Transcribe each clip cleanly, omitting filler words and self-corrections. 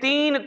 3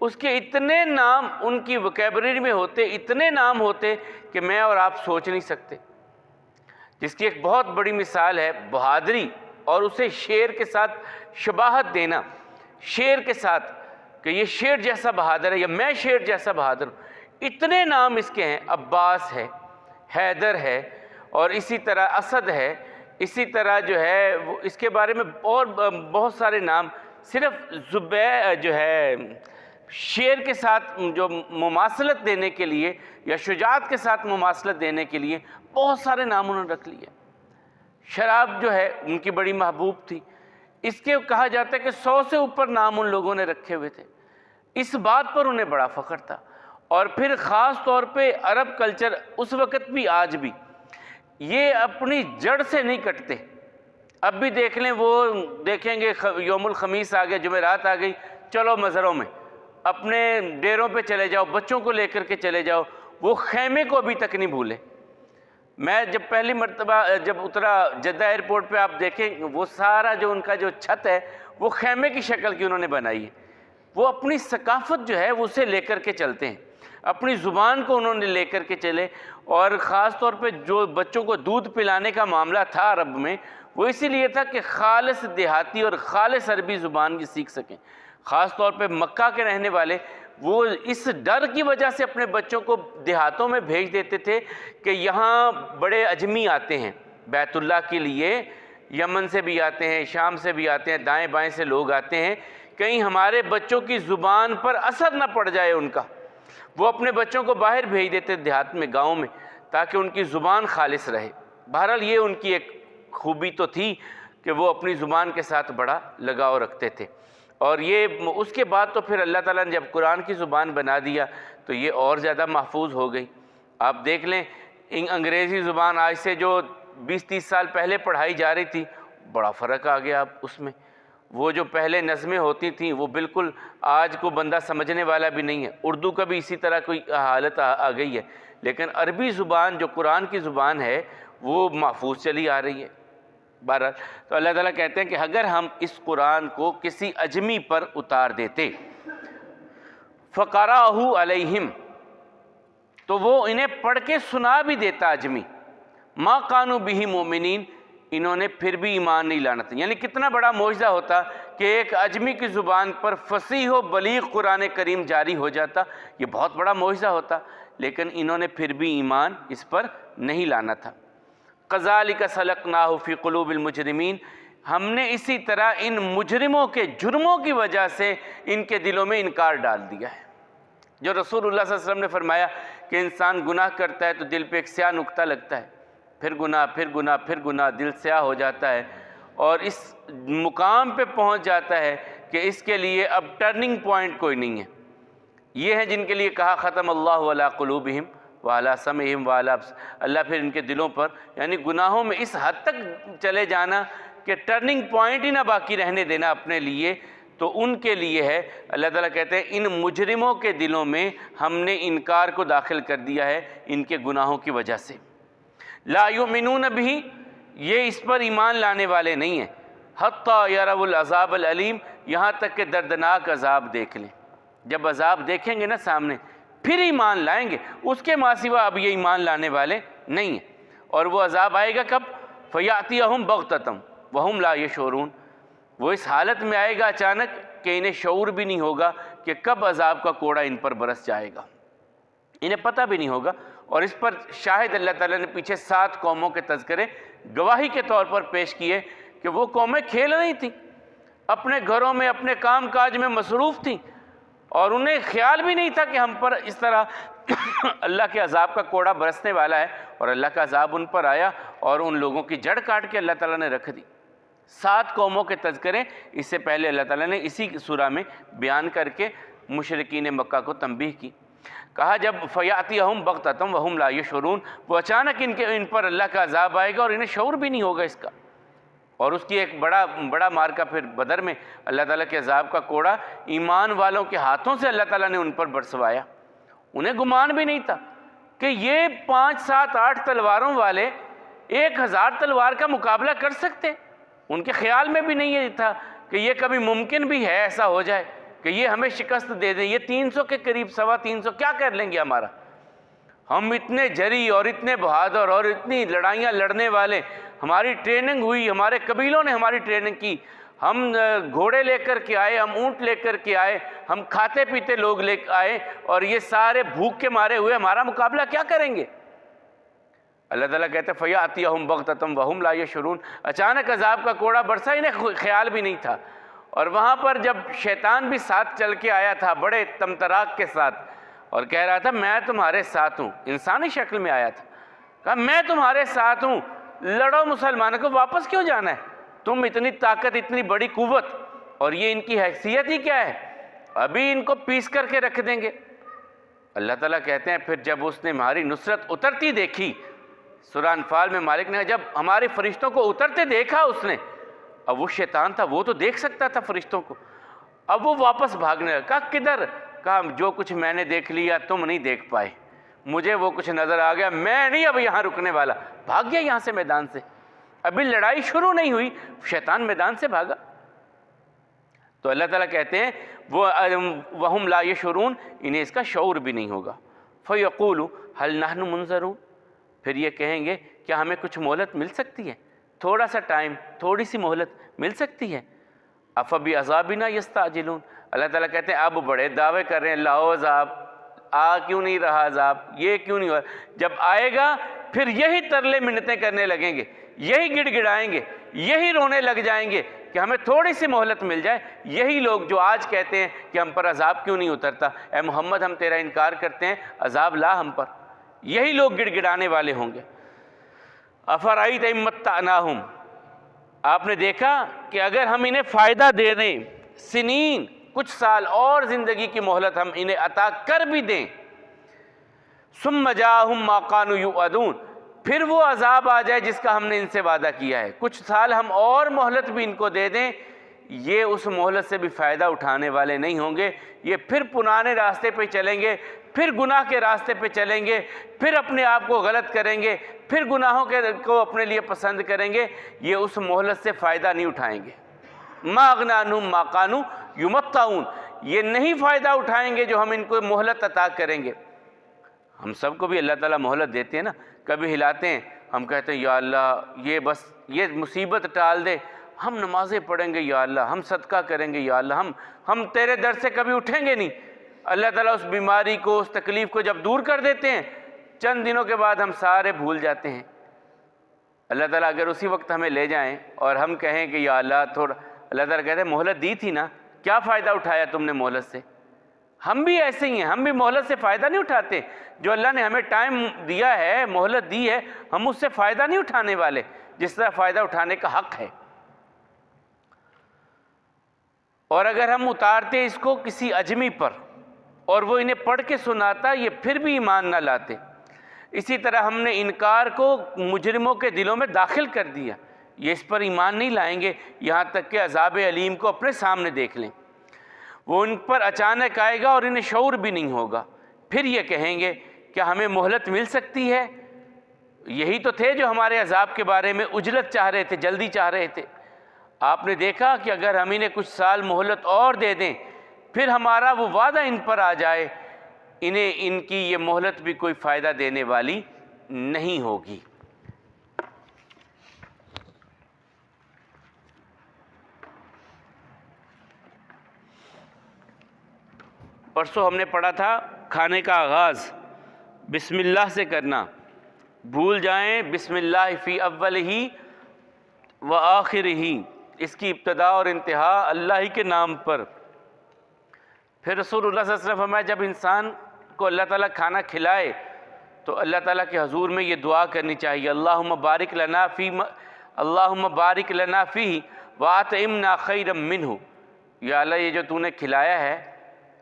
اس کے اتنے نام ان کی وکیبلری میں ہوتے، اتنے نام ہوتے کہ میں اور آپ سوچ نہیں سکتے. جس کی ایک بہت بڑی مثال ہے بہادری، اور اسے شیر کے ساتھ شباہت دینا، شیر کے ساتھ کہ یہ شیر جیسا بہادر ہے یا میں شیر جیسا بہادر ہوں. اتنے نام اس کے ہیں. عباس ہے، حیدر ہے، اور اسی طرح اسد ہے، اسی طرح جو ہے وہ اس کے بارے میں اور بہت سارے نام. صرف جو ہے شیر کے ساتھ جو مماثلت دینے کے لیے یا شجاعت کے ساتھ مماثلت دینے کے لیے بہت سارے نام انہوں نے رکھ لیے. شراب جو ہے ان کی بڑی محبوب تھی، اس کے کہا جاتا ہے کہ 100 سے اوپر نام ان لوگوں نے رکھے ہوئے تھے. اس بات پر انہیں بڑا فخر تھا. اور پھر خاص طور پہ عرب کلچر اس وقت بھی آج بھی یہ اپنی جڑ سے نہیں کٹتے. اب بھی دیکھ لیں، وہ دیکھیں گے یوم الخمیس آ گیا، جمعرات آ گئی، چلو مزاروں میں اپنے ڈیروں پہ چلے جاؤ، بچوں کو لے کر کے چلے جاؤ. وہ خیمے کو ابھی تک نہیں بھولے. میں جب پہلی مرتبہ جب اترا جدہ ایئرپورٹ پہ، آپ دیکھیں وہ سارا جو ان کا جو چھت ہے وہ خیمے کی شکل کی انہوں نے بنائی ہے. وہ اپنی ثقافت جو ہے وہ اسے لے کر کے چلتے ہیں، اپنی زبان کو انہوں نے لے کر کے چلے. اور خاص طور پہ جو بچوں کو دودھ پلانے کا معاملہ تھا عرب میں، وہ اسی لیے تھا کہ خالص دیہاتی اور خالص عربی زبان کی سیکھ سکیں. خاص طور پہ مکہ کے رہنے والے وہ اس ڈر کی وجہ سے اپنے بچوں کو دیہاتوں میں بھیج دیتے تھے کہ یہاں بڑے اجمی آتے ہیں بیت اللہ کے لیے، یمن سے بھی آتے ہیں، شام سے بھی آتے ہیں، دائیں بائیں سے لوگ آتے ہیں، کہیں ہمارے بچوں کی زبان پر اثر نہ پڑ جائے ان کا. وہ اپنے بچوں کو باہر بھیج دیتے دیہات میں، گاؤں میں، تاکہ ان کی زبان خالص رہے. بہرحال یہ ان کی ایک خوبی تو تھی کہ وہ اپنی زبان کے ساتھ بڑا لگاؤ رکھتے تھے. اور یہ اس کے بعد تو پھر اللہ تعالیٰ نے جب قرآن کی زبان بنا دیا تو یہ اور زیادہ محفوظ ہو گئی. آپ دیکھ لیں انگریزی زبان آج سے جو 20-30 سال پہلے پڑھائی جا رہی تھی، بڑا فرق آ گیا اب اس میں. وہ جو پہلے نظمیں ہوتی تھیں وہ بالکل آج کو بندہ سمجھنے والا بھی نہیں ہے. اردو کا بھی اسی طرح کوئی حالت آ گئی ہے، لیکن عربی زبان جو قرآن کی زبان ہے وہ محفوظ چلی آ رہی ہے. بہرحال تو اللہ تعالیٰ کہتے ہیں کہ اگر ہم اس قرآن کو کسی اجمی پر اتار دیتے، فَقَرَأَهُ عَلَيْهِمْ، تو وہ انہیں پڑھ کے سنا بھی دیتا اجمی، مَا كَانُوا بِهِ مُؤْمِنِينَ، انہوں نے پھر بھی ایمان نہیں لانا تھا. یعنی کتنا بڑا معجزہ ہوتا کہ ایک اجمی کی زبان پر فصیح و بلیغ قرآن کریم جاری ہو جاتا. یہ بہت بڑا معجزہ ہوتا، لیکن انہوں نے پھر بھی ایمان اس پر نہیں لانا تھا. كَذَلِكَ سَلَقْنَاهُ فِي قُلُوبِ الْمُجْرِمِينَ، ہم نے اسی طرح ان مجرموں کے جرموں کی وجہ سے ان کے دلوں میں انکار ڈال دیا ہے. جو رسول اللہ صلی اللہ علیہ وسلم نے فرمایا کہ انسان گناہ کرتا ہے تو دل پہ ایک سیاہ نقطہ لگتا ہے، پھر گناہ پھر گناہ پھر گناہ، دل سیاہ ہو جاتا ہے اور اس مقام پہ پہنچ جاتا ہے کہ اس کے لیے اب ٹرننگ پوائنٹ کوئی نہیں ہے. یہ ہیں جن کے لیے کہا ختم اللہ علی قلوبہم وعلی سمعہم وعلی ابصارہم، اللہ پھر ان کے دلوں پر یعنی گناہوں میں اس حد تک چلے جانا کہ ٹرننگ پوائنٹ ہی نہ باقی رہنے دینا اپنے لیے. تو ان کے لیے ہے، اللہ تعالیٰ کہتے ہیں ان مجرموں کے دلوں میں ہم نے انکار کو داخل کر دیا ہے ان کے گناہوں کی وجہ سے. لا یؤمنون بہ، یہ اس پر ایمان لانے والے نہیں ہیں. حتیٰ یروا العذاب العلیم، یہاں تک کہ دردناک عذاب دیکھ لیں. جب عذاب دیکھیں گے نا سامنے پھر ایمان لائیں گے، اس کے ماں سوا اب یہ ایمان لانے والے نہیں ہیں. اور وہ عذاب آئے گا کب؟ فَيَأْتِيَهُمْ بَغْتَةً وَهُمْ لَا يَشْعُرُونَ، وہ اس حالت میں آئے گا اچانک کہ انہیں شعور بھی نہیں ہوگا کہ کب عذاب کا کوڑا ان پر برس جائے گا، انہیں پتہ بھی نہیں ہوگا. اور اس پر شاہد اللہ تعالیٰ نے پیچھے 7 قوموں کے تذکرے گواہی کے طور پر پیش کیے کہ وہ قومیں کھیل رہی تھیں، اپنے گھروں میں اپنے کام کاج میں مصروف تھیں، اور انہیں خیال بھی نہیں تھا کہ ہم پر اس طرح اللہ کے عذاب کا کوڑا برسنے والا ہے. اور اللہ کا عذاب ان پر آیا اور ان لوگوں کی جڑ کاٹ کے اللہ تعالیٰ نے رکھ دی. 7 قوموں کے تذکرے اس سے پہلے اللہ تعالیٰ نے اسی سورہ میں بیان کر کے مشرکین مکہ کو تنبیہ کی. کہا جب فَيَأْتِيَهُمْ بَغْتَةً وَهُمْ لَا يَشْعُرُونَ، وہ اچانک ان پر اللہ کا عذاب آئے گا اور انہیں شعور بھی نہیں ہوگا اس کا. اور اس کی ایک بڑا مارکا پھر بدر میں اللہ تعالیٰ کے عذاب کا کوڑا ایمان والوں کے ہاتھوں سے اللہ تعالیٰ نے ان پر برسوایا. انہیں گمان بھی نہیں تھا کہ یہ 5 7 8 تلواروں والے 1000 تلوار کا مقابلہ کر سکتے. ان کے خیال میں بھی نہیں تھا کہ یہ کبھی ممکن بھی ہے ایسا ہو جائے. کہ یہ ہمیں شکست دے دیں، یہ 300 کے قریب 325 کیا کر لیں گے ہمارا؟ ہم اتنے جری اور اتنے بہادر اور اتنی لڑائیاں لڑنے والے، ہماری ٹریننگ ہوئی، ہمارے قبیلوں نے ہماری ٹریننگ کی، ہم گھوڑے لے کر کے آئے، ہم اونٹ لے کر کے آئے، ہم کھاتے پیتے لوگ لے آئے، اور یہ سارے بھوک کے مارے ہوئے ہمارا مقابلہ کیا کریں گے؟ اللہ تعالیٰ کہتے ہیں فَيَأْتِيَهُمْ بَغْتَةً وَهُمْ لَا يَشْعُرُونَ، اچانک عذاب کا کوڑا برسا، انہیں خیال بھی نہیں تھا۔ اور وہاں پر جب شیطان بھی ساتھ چل کے آیا تھا بڑے تمطراق کے ساتھ، اور کہہ رہا تھا میں تمہارے ساتھ ہوں، انسانی شکل میں آیا تھا، کہا میں تمہارے ساتھ ہوں، لڑو مسلمانوں کو، واپس کیوں جانا ہے؟ تم اتنی طاقت، اتنی بڑی قوت، اور یہ ان کی حیثیت ہی کیا ہے، ابھی ان کو پیس کر کے رکھ دیں گے۔ اللہ تعالیٰ کہتے ہیں پھر جب اس نے ہماری نصرت اترتی دیکھی، سورہ انفال میں مالک نے جب ہمارے فرشتوں کو اترتے دیکھا اس نے، اب وہ شیطان تھا، وہ تو دیکھ سکتا تھا فرشتوں کو، اب وہ واپس بھاگنے لگا۔ کہا کدھر؟ کہا جو کچھ میں نے دیکھ لیا تم نہیں دیکھ پائے، مجھے وہ کچھ نظر آ گیا، میں نہیں اب یہاں رکنے والا، بھاگ گیا یہاں سے میدان سے، ابھی لڑائی شروع نہیں ہوئی شیطان میدان سے بھاگا۔ تو اللہ تعالیٰ کہتے ہیں وَهُمْ لَا يَشْعُرُونَ، انہیں اس کا شعور بھی نہیں ہوگا۔ فَيَقُولُ هَلْ نَحْنُ مُنظَرُونَ، پھر یہ کہیں گے کیا ہمیں کچھ مہلت مل سکتی ہے، تھوڑا سا ٹائم، تھوڑی سی مہلت مل سکتی ہے؟ أَفَبِعَذَابِنَا يَسْتَعْجِلُونَ، اللہ تعالیٰ کہتے ہیں اب بڑے دعوے کر رہے ہیں لاؤ عذاب، آ کیوں نہیں رہا عذاب، یہ کیوں نہیں ہوا؟ جب آئے گا پھر یہی ترلے منتیں کرنے لگیں گے، یہی گڑ گڑائیں گے، یہی رونے لگ جائیں گے کہ ہمیں تھوڑی سی مہلت مل جائے۔ یہی لوگ جو آج کہتے ہیں کہ ہم پر عذاب کیوں نہیں اترتا، اے محمد ہم تیرا انکار کرتے ہیں، عذاب لا ہم پر، یہی لوگ گڑ گڑانے والے ہوں گے۔ أَفَرَأَيْتَ إِن مَّتَّعْنَاهُمْ، آپ نے دیکھا کہ اگر ہم انہیں فائدہ دے دیں، سنین کچھ سال اور زندگی کی مہلت ہم انہیں عطا کر بھی دیں، ثُمَّ جَاءَهُم مَّا كَانُوا يُوعَدُونَ، پھر وہ عذاب آ جائے جس کا ہم نے ان سے وعدہ کیا ہے، کچھ سال ہم اور مہلت بھی ان کو دے دیں، یہ اس مہلت سے بھی فائدہ اٹھانے والے نہیں ہوں گے، یہ پھر پرانے راستے پہ چلیں گے، پھر گناہ کے راستے پہ چلیں گے، پھر اپنے آپ کو غلط کریں گے، پھر گناہوں کو اپنے لیے پسند کریں گے، یہ اس مہلت سے فائدہ نہیں اٹھائیں گے۔ مَا أَغْنَىٰ عَنْهُم مَّا كَانُوا يُمَتَّعُونَ، یہ نہیں فائدہ اٹھائیں گے جو ہم ان کو مہلت عطا کریں گے۔ ہم سب کو بھی اللہ تعالیٰ مہلت دیتے ہیں نا، کبھی ہلاتے ہیں، ہم کہتے ہیں یا اللہ یہ بس یہ مصیبت ٹال دے، ہم نمازیں پڑھیں گے یا اللہ، ہم صدقہ کریں گے یا اللہ، ہم تیرے در سے کبھی اٹھیں گے نہیں۔ اللہ تعالیٰ اس بیماری کو، اس تکلیف کو جب دور کر دیتے ہیں، چند دنوں کے بعد ہم سارے بھول جاتے ہیں۔ اللہ تعالیٰ اگر اسی وقت ہمیں لے جائیں اور ہم کہیں کہ یا اللہ تھوڑا، اللہ تعالیٰ کہتے ہیں مہلت دی تھی نا، کیا فائدہ اٹھایا تم نے مہلت سے؟ ہم بھی ایسے ہی ہیں، ہم بھی مہلت سے فائدہ نہیں اٹھاتے، جو اللہ نے ہمیں ٹائم دیا ہے، مہلت دی ہے، ہم اس سے فائدہ نہیں اٹھانے والے جس طرح فائدہ اٹھانے کا حق ہے۔ اور اگر ہم اتارتے اس کو کسی اجمی پر اور وہ انہیں پڑھ کے سناتا، یہ پھر بھی ایمان نہ لاتے۔ اسی طرح ہم نے انکار کو مجرموں کے دلوں میں داخل کر دیا، یہ اس پر ایمان نہیں لائیں گے یہاں تک کہ عذاب علیم کو اپنے سامنے دیکھ لیں۔ وہ ان پر اچانک آئے گا اور انہیں شعور بھی نہیں ہوگا، پھر یہ کہیں گے کیا ہمیں مہلت مل سکتی ہے؟ یہی تو تھے جو ہمارے عذاب کے بارے میں عجلت چاہ رہے تھے، جلدی چاہ رہے تھے۔ آپ نے دیکھا کہ اگر ہم انہیں کچھ سال مہلت اور دے دیں، پھر ہمارا وہ وعدہ ان پر آ جائے، انہیں ان کی یہ مہلت بھی کوئی فائدہ دینے والی نہیں ہوگی۔ پرسوں ہم نے پڑھا تھا کھانے کا آغاز بسم اللہ سے کرنا، بھول جائیں بسم اللہ فی اولہ و آخرہ، اس کی ابتدا اور انتہا اللہ ہی کے نام پر۔ پھر رسول اللہ صلی اللہ علیہ وسلم فرمایا جب انسان کو اللہ تعالیٰ کھانا کھلائے تو اللہ تعالیٰ کے حضور میں یہ دعا کرنی چاہیے، اللہم بارک لنا فیہ وأطعمنا خیرا منہ، یا اللہ یہ جو تو نے کھلایا ہے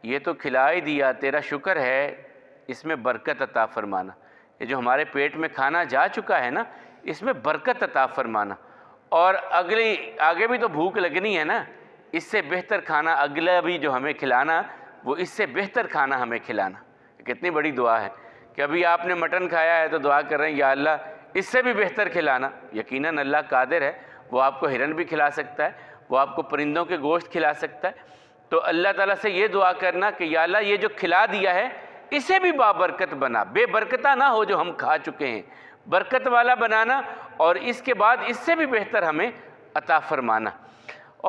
یہ تو کھلا ہی دیا، تیرا شکر ہے، اس میں برکت عطا فرمانا، یہ جو ہمارے پیٹ میں کھانا جا چکا ہے نا اس میں برکت عطا فرمانا، اور آگے بھی تو بھوک لگنی ہے نا، اس سے بہتر کھانا اگلا بھی جو ہمیں کھلانا وہ اس سے بہتر کھانا ہمیں کھلانا۔ کتنی بڑی دعا ہے کہ ابھی آپ نے مٹن کھایا ہے تو دعا کر رہے ہیں یا اللہ اس سے بھی بہتر کھلانا۔ یقیناً اللہ قادر ہے، وہ آپ کو ہرن بھی کھلا سکتا ہے، وہ آپ کو پرندوں کے گوشت کھلا سکتا ہے۔ تو اللہ تعالیٰ سے یہ دعا کرنا کہ یا اللہ یہ جو کھلا دیا ہے اسے بھی بابرکت بنا، بے برکتہ نہ ہو جو ہم کھا چکے ہیں، برکت والا بنانا، اور اس کے بعد اس سے بھی بہتر ہمیں عطا فرمانا۔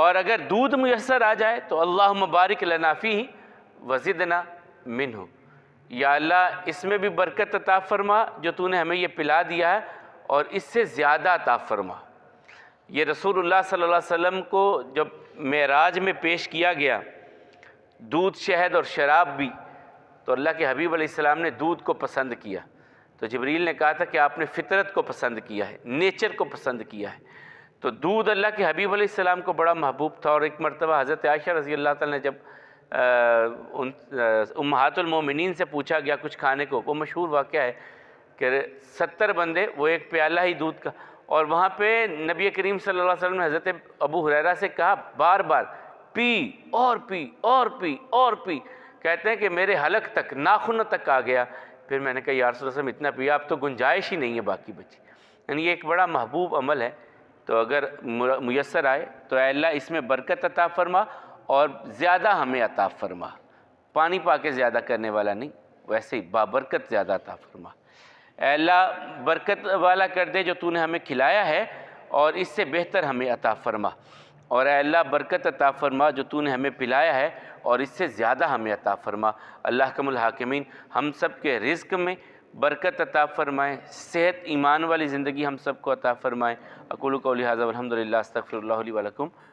اور اگر دودھ میسر آ جائے تو اللہم بارک لنا فیہ وزدنا منہ، یا اللہ اس میں بھی برکت عطا فرما جو تو نے ہمیں یہ پلا دیا ہے، اور اس سے زیادہ عطا فرما۔ یہ رسول اللہ صلی اللہ علیہ وسلم کو جب معراج میں پیش کیا گیا دودھ، شہد اور شراب بھی، تو اللہ کے حبیب علیہ السلام نے دودھ کو پسند کیا، تو جبریل نے کہا تھا کہ آپ نے فطرت کو پسند کیا ہے، نیچر کو پسند کیا ہے۔ تو دودھ اللہ کے حبیب علیہ السلام کو بڑا محبوب تھا، اور ایک مرتبہ حضرت عائشہ رضی اللہ تعالیٰ نے جب امہات المومنین سے پوچھا گیا کچھ کھانے کو، وہ مشہور واقعہ ہے کہ 70 بندے وہ ایک پیالہ ہی دودھ کا، اور وہاں پہ نبی کریم صلی اللہ علیہ وسلم نے حضرت ابو ہریرہ سے کہا بار بار پی اور پی اور پی اور پی، کہتے ہیں کہ میرے حلق تک، ناخنوں تک آ گیا۔ پھر میں نے کہا یا رسول اللہ صلی اللہ علیہ وسلم اتنا پیا اب تو گنجائش ہی نہیں ہے باقی بچی۔ یعنی یہ ایک بڑا محبوب عمل ہے، تو اگر میسر آئے تو اے اللہ اس میں برکت عطا فرما اور زیادہ ہمیں عطا فرما، پانی پا کے زیادہ کرنے والا نہیں، ویسے ہی بابرکت زیادہ عطا فرما۔ اے اللہ برکت والا کر دے جو تو نے ہمیں کھلایا ہے، اور اس سے بہتر ہمیں عطا فرما، اور اے اللہ برکت عطا فرما جو تو نے ہمیں پلایا ہے، اور اس سے زیادہ ہمیں عطا فرما۔ اللہ احکم الحاکمین ہم سب کے رزق میں برکت عطا فرمائے، صحت ایمان والی زندگی ہم سب کو عطا فرمائے۔ اقول قولی ھذا والحمد للہ، استغفر اللہ لی ولکم۔